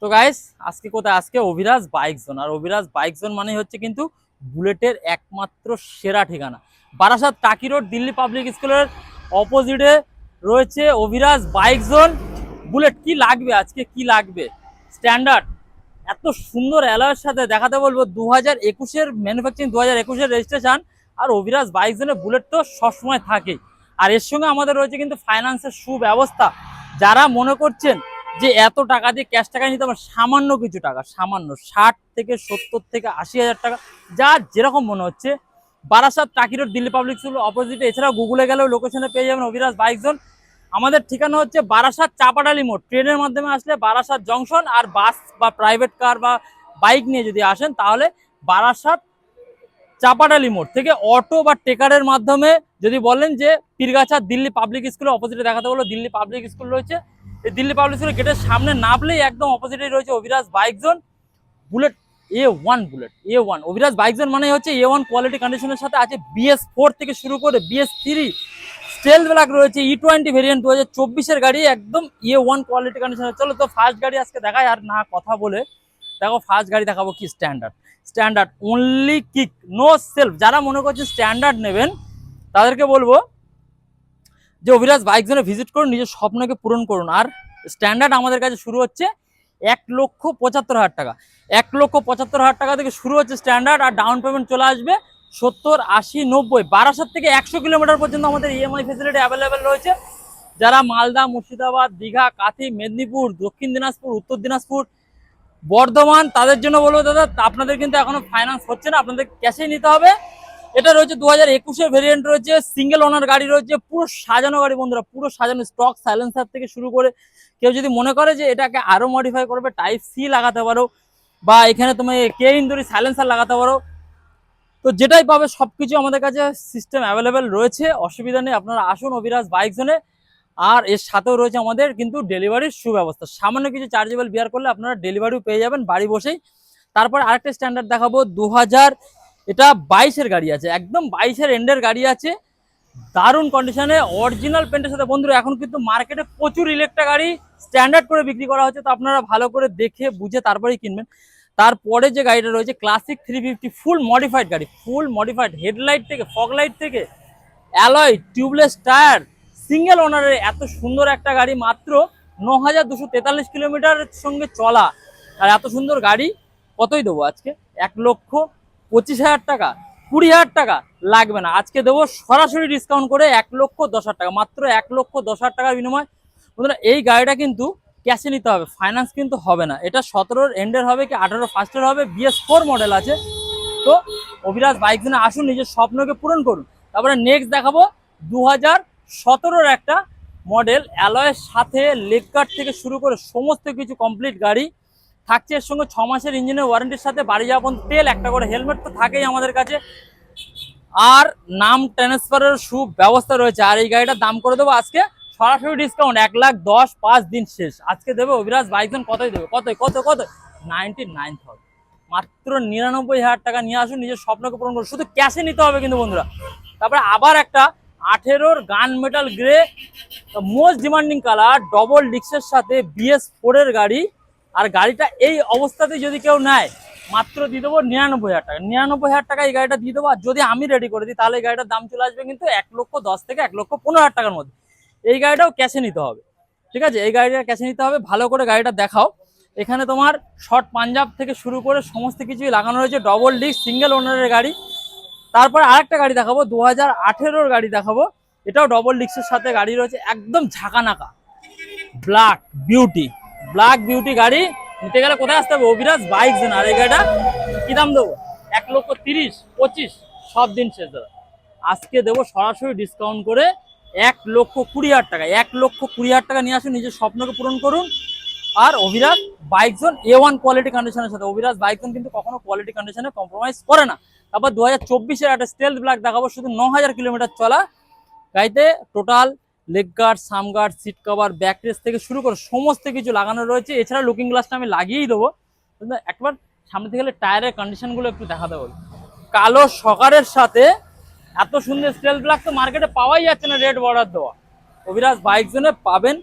তো গাইস আজকে কোথায়? আজকে অভিরাজ বাইক জোন। আর অভিরাজ বাইক জোন মানে হচ্ছে কিন্তু বুলেটের একমাত্র সেরা ঠিকানা। বারাসাত টাকি রোড দিল্লি পাবলিক স্কুলের অপোজিটে রয়েছে অভিরাজ বাইক জোন। বুলেট কি লাগবে আজকে, কি লাগবে? স্ট্যান্ডার্ড এত সুন্দর অ্যালয়ের সাথে দেখাতে বলবো। 2021-এর ম্যানুফ্যাকচারিং, 2021-এর রেজিস্ট্রেশন। আর অভিরাজ বাইক জোনে বুলেট তো সবসময় থাকেই। আর এর সঙ্গে আমাদের রয়েছে কিন্তু ফাইন্যান্সের সুব্যবস্থা। যারা মনে করছেন যে এত টাকা দিয়ে ক্যাশ টাকা নিতে আমার, সামান্য কিছু টাকা, সামান্য 60 থেকে 70 থেকে 80 হাজার টাকা, যা যেরকম মনে হচ্ছে, বারাসাত টাকি রোড দিল্লি পাবলিক স্কুল অপোজিটে। এছাড়াও গুগলে গেলেও লোকেশনে পেয়ে যাবেন অভিরাজ বাইক জোন। আমাদের ঠিকানা হচ্ছে বারাসাত চাপাডালি মোড়। ট্রেনের মাধ্যমে আসলে বারাসাত জংশন, আর বাস বা প্রাইভেট কার বা বাইক নিয়ে যদি আসেন তাহলে বারাসাত চাপাডালি মোড় থেকে অটো বা টেকারের মাধ্যমে যদি বলেন যে পীরগাছা দিল্লি পাবলিক স্কুলের অপোজিটে দেখাতে বলো, দিল্লি পাবলিক স্কুল রয়েছে। এই দিল্লি পাবলিক স্কুলের গেটের সামনে নামলেই একদম অপোজিটে রয়েছে Abhiraj bike zone. Bullet A1, bullet A1। Abhiraj bike zone মানে হচ্ছে A1 কোয়ালিটি কন্ডিশনের সাথে আছে BS4 থেকে শুরু করে BS3 স্টেল ব্ল্যাক রয়েছে। E20 ভেরিয়েন্ট 2024-এর গাড়ি, একদম A1 কোয়ালিটি কন্ডিশনের। চলো তো ফার্স্ট গাড়ি আজকে দেখাই, আর না কথা বলে দেখো ফার্স্ট গাড়ি দেখাবো কি standard. Standard only kick, no self. যারা মনে করছেন স্ট্যান্ডার্ড নেবেন তাদেরকে বলবো যে অভিরাজ বাইক জোনে ভিজিট করুন, নিজের স্বপ্নকে পূরণ করুন। আর স্ট্যান্ডার্ড আমাদের কাছে শুরু হচ্ছে 1,75,000 টাকা। 1,75,000 টাকা থেকে শুরু হচ্ছে স্ট্যান্ডার্ড। আর ডাউন পেমেন্ট চলে আসবে 70, 80, 90। বারাসাত থেকে 100 কিলোমিটার পর্যন্ত আমাদের ইএমআই ফেসিলিটি অ্যাভেলেবেল রয়েছে। যারা মালদা, মুর্শিদাবাদ, দীঘা, কাঁথি, মেদিনীপুর, দক্ষিণ দিনাজপুর, উত্তর দিনাজপুর, বর্ধমান, তাদের জন্য বলবো দাদা আপনাদের কিন্তু এখনো ফাইন্যান্স হচ্ছে না, আপনাদের ক্যাশেই নিতে হবে। এটা রয়েছে 2021-এর ভেরিয়েন্ট রয়েছে, সিঙ্গেল ওনার গাড়ি রয়েছে, পুরো সাজানো গাড়ি বন্ধুরা, পুরো সাজানো। স্টক সাইলেন্সার থেকে শুরু করে কেউ যদি মনে করে যে এটাকে আরো মডিফাই করবে, টাইপ সি লাগাতে পারো, বা এখানে তুমি কে ইন্দুরি সাইলেন্সার লাগাতে পারো, তো যেটাই পাবে সবকিছু আমাদের কাছে সিস্টেম অ্যাভেলেবেল রয়েছে। অসুবিধা নেই, আপনারা আসুন অভিরাজ বাইক জোনে। আর এর সাথেও রয়েছে আমাদের কিন্তু ডেলিভারির সুব্যবস্থা। সামান্য কিছু চার্জেবল বিয়ার করলে আপনারা ডেলিভারিও পেয়ে যাবেন বাড়ি বসেই। তারপর আরেকটা স্ট্যান্ডার্ড দেখাবো 2000, এটা 22-এর গাড়ি আছে, একদম 22-এর এন্ডের গাড়ি আছে, দারুণ কন্ডিশনে, অরিজিনাল পেন্টের সাথে। বন্ধুরা এখন কিন্তু মার্কেটে প্রচুর ইলেকট্রিক গাড়ি স্ট্যান্ডার্ড করে বিক্রি করা হচ্ছে, তো আপনারা ভালো করে দেখে বুঝে তারপরেই কিনবেন। তারপরে যে গাড়িটা রয়েছে ক্লাসিক 350, ফুল মডিফাইড গাড়ি, ফুল মডিফাইড, হেডলাইট থেকে ফগ লাইট থেকে অ্যালয়, টিউবলেস টায়ার, সিঙ্গেল ওনারের এত সুন্দর একটা গাড়ি, মাত্র 9,243 কিলোমিটারের সঙ্গে চলা। আর এত সুন্দর গাড়ি কতই দেবো আজকে? 1,25,000 টাকা, 20,000 টাকা লাগবে না, আজকে দেবো সরাসরি ডিসকাউন্ট করে 1,10,000 টাকা, মাত্র 1,10,000 টাকার বিনিময়। বন্ধুরা এই গাড়িটা কিন্তু ক্যাশে নিতে হবে, ফাইন্যান্স কিন্তু হবে না। এটা 17-র এন্ডের হবে কি 18-র ফার্স্টের হবে, BS4 মডেল আছে। তো অভিরাজ বাইক জোনে আসুন, নিজের স্বপ্নকে পূরণ করুন। তারপরে নেক্সট দেখাবো 2017-র একটা মডেল, অ্যালয়ের সাথে লেগ গার্ড থেকে শুরু করে সমস্ত কিছু কমপ্লিট গাড়ি থাকছে। এর সঙ্গে 6 মাসের ইঞ্জিনের ওয়ারেন্টির সাথে বাড়ি যাওয়া পর্যন্ত তেল, একটা করে হেলমেট তো থাকেই আমাদের কাছে, আর নাম ট্রান্সফারের সুব্যবস্থা রয়েছে। আর এই গাড়িটার দাম করে দেবো আজকে সরাসরি ডিসকাউন্ট 1,10,000, 5 দিন শেষ। আজকে দেবে অভিরাজ বাইক জোন, কতই দেবে, কত কত কত 99,000, মাত্র 99,000 টাকা। নিয়ে আসুন, নিজের স্বপ্নকে পূরণ করুন, শুধু ক্যাশে নিতে হবে কিন্তু বন্ধুরা। তারপরে আবার একটা 18-র গান metal grey, most demanding colour, double ডিক্সের সাথে BS4-এর গাড়ি। আর গাড়িটা এই অবস্থাতে যদি কেউ নেয় মাত্র দিয়ে দেবো 99,000 টাকা। 99,000 টাকা এই গাড়িটা দিয়ে দেবো। আর যদি আমি রেডি করে দিই তাহলে এই গাড়িটার দাম চলে আসবে কিন্তু 1,10,000 থেকে 1,15,000 টাকার মধ্যে। এই গাড়িটাও ক্যাশে নিতে হবে, ঠিক আছে? এই গাড়িটা ক্যাশে নিতে হবে। ভালো করে গাড়িটা দেখাও। এখানে তোমার শর্ট পাঞ্জাব থেকে শুরু করে সমস্ত কিছুই লাগানো রয়েছে, ডবল ডিস্ক সিঙ্গেল ওনারের গাড়ি। তারপর আরেকটা গাড়ি দেখাবো 2018-র গাড়ি দেখাবো, এটাও ডবল ডিস্কের সাথে গাড়ি রয়েছে, একদম ঝাঁকানাকা ব্ল্যাক বিউটি, ব্ল্যাক বিউটি গাড়ি। নিতে গেলে কোথায় আসতে হবে? Abhiraj bike zone. আর এই গাড়িটা কি দাম দেবো? 1,30,000, 25 সব দিন শেষ দাদা। আজকে দেবো সরাসরি ডিসকাউন্ট করে 1,20,000 টাকা। 1,20,000 টাকা নিয়ে আসুন, নিজের স্বপ্নকে পূরণ করুন। আর Abhiraj bike zone A1 quality কন্ডিশনের সাথে। অভিরাজ বাইক জোন কিন্তু কখনো কোয়ালিটি কন্ডিশনে কম্প্রোমাইজ করে না। তারপর 2024-এর একটা স্টেলথ ব্ল্যাক দেখাবো, শুধু 9,000 কিলোমিটার চলা গাড়িতে। Total leg guard, sump guard, seat cover, back rest থেকে শুরু করে সমস্ত কিছু লাগানো রয়েছে। এছাড়া লুকিং গ্লাসটা আমি লাগিয়েই দেবো। একবার সামনে থেকে গেলে টায়ারের কন্ডিশনগুলো একটু দেখাতে বলি। কালো সকারের সাথে এত সুন্দর স্টেলথ ব্ল্যাক তো মার্কেটে পাওয়াই যাচ্ছে না রেড বর্ডার দেওয়া। অভিরাজ বাইক জোনে পাবেন,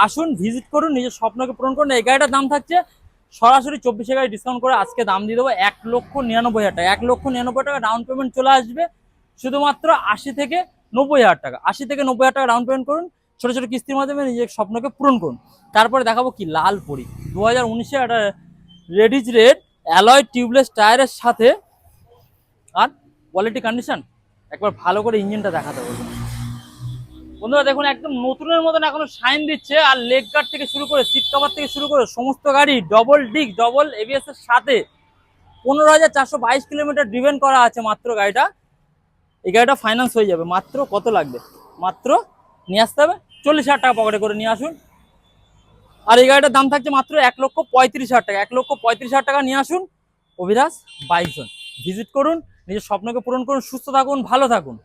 আসুন ভিজিট করুন, নিজের স্বপ্নকে পূরণ করুন। এই গাড়িটার দাম থাকছে সরাসরি 24,000 গাড়ি ডিসকাউন্ট করে আজকে দাম দিয়ে দেবো 1,99,000 টাকা। 1,99,000 টাকা ডাউন পেমেন্ট চলে আসবে, শুধুমাত্র 80 থেকে 90,000 টাকা। 80 থেকে 90,000 টাকা ডাউন পেমেন্ট করুন, ছোট ছোট কিস্তির মাধ্যমে নিজের স্বপ্নকে পূরণ করুন। তারপরে দেখাবো কি লাল পরি 2019-এ একটা রেডিজ রেড অ্যালয় টিউবলেস টায়ারের সাথে, আর কোয়ালিটি কন্ডিশন একবার ভালো করে ইঞ্জিনটা দেখাতে বলবো। বন্ধুরা দেখুন একদম নতুনের মতন এখনো শাইন দিচ্ছে, আর লেগ গার্ড থেকে শুরু করে সিট কভার থেকে শুরু করে সমস্ত গাড়ি ডবল ডিস্ক ডবল এবিএস এর সাথে 15,422 কিলোমিটার ড্রিভেন করা আছে মাত্র গাড়িটা। এই গাড়িটা ফাইন্যান্স হয়ে যাবে মাত্র, কত লাগবে মাত্র নিয়ে আসতে হবে 40,000 টাকা পকেটে করে নিয়ে আসুন। আর এই গাড়িটার দাম থাকছে মাত্র 1,35,000 টাকা। 1,35,000 টাকা নিয়ে আসুন অভিরাজ বাইক জোন, ভিজিট করুন, নিজের স্বপ্নকে পূরণ করুন, সুস্থ থাকুন, ভালো থাকুন।